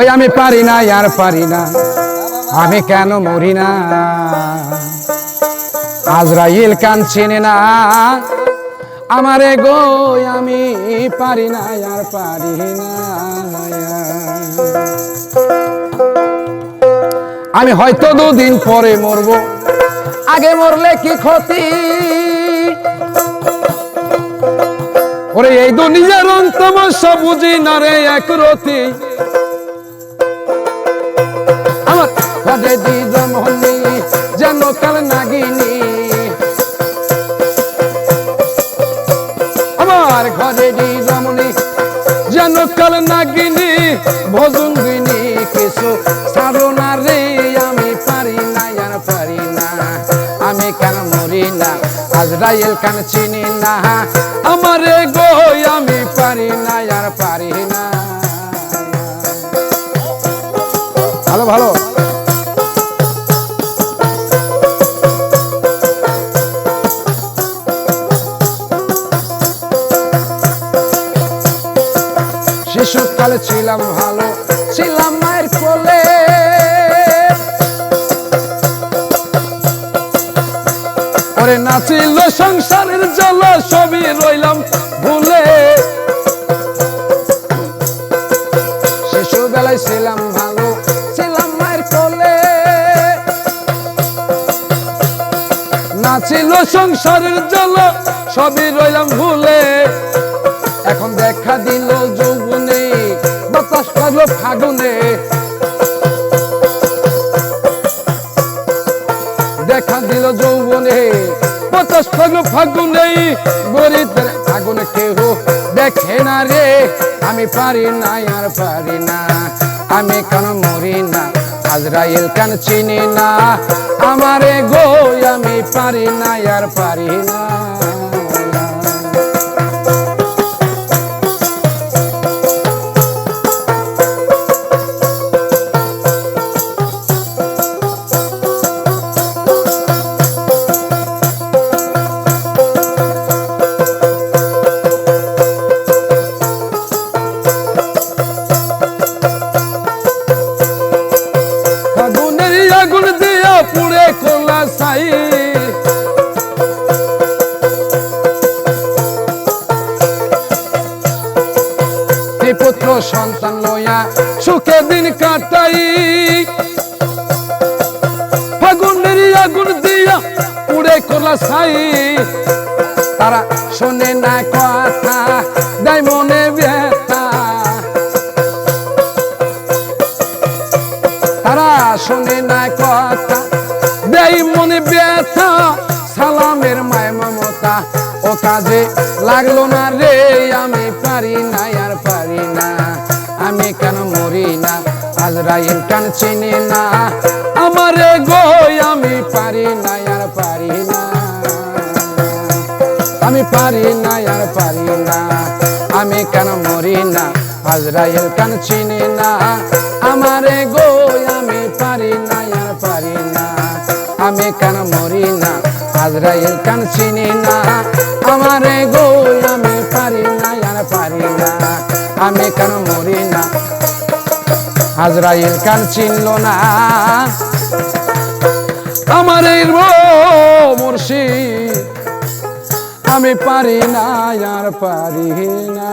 ওই আমি পারি না আর পারি না, আমি কেন মরি না। আজরাইল কান চিনে না আমারে গো, আমি পারি না আর পারি না। আমি হয়তো দুদিন পরে মরবো, আগে মরলে কি ক্ষতি। ওরে এই দুনিয়ার অন্তমস্যা বুঝি না রে একরতি। আমার কাজে দিদম হলি যেন কাল নাগিনী, আমার ঘরে দিদমনি যেন কাল নাগিনী। ভজঙ্গিনী কিছু ছাড়ো না রে, আমি পারি না আর পারি না, আমি কেন মরি না। আজরাইল কান চিনি না আমারে গো, আমি পারি না আর পারি না। ভালো ভালো শিশুকালে ছিলাম ভালো, ছিলাম মায়ের কোলে। ওরে নাচিল সংসারের জ্বালা, সবই রইলাম ভুলে। শিশুবেলায় ছিলাম ভালো, ছিলাম মায়ের কোলে। নাচিল সংসারের জ্বালা, সবই রইলাম ভুলে। এখন দেখা দিল যৌবনে, বাতাস লাগলো ফাগুনে। দেখা দিল যৌবনে, বাতাস লাগলো ফাগুনে। গরিবের আগুনে কেহ দেখে না রে, আমি পারি না আর পারি না, আমি কেন মরি না। আজরাইল কান চিনি না আমারে গো, আমি পারি না আর পারি না। আগুন দিয়া পুড়ে কোলা ছাই, পুত্র সন্তান লইয়া সুখে দিন কাটাই। ফাগুনের আগুন দিয়া পুড়ে কোলা ছাই, তারা শোনে না কথা, দেয় মনে ব্যথা। তারা শোনে না কথা, দেয় মনে ব্যথা। সালামের মায় মমতা ও কাজে লাগলো না রে, আমি পারি না আর পারি না, আমি কেন মরি না। আজরাইল কান চিনি না আমারে গো, আমি পারি না আর পারি না, আমি পারি না আর পারি না, আমি কেন মরি না। আজরাইল কান চিনি না আমারে গো, আমি পারি না আর পারি না, আমি কেন মরি না। আজরাইল কান চিনি না আমারে গো, আমি পারি না আর পারি না, আমি কেন মরি না। আজরাইল কান চিনল না আমারে গো মুর্শিদ, আমি পারি না আর পারি না।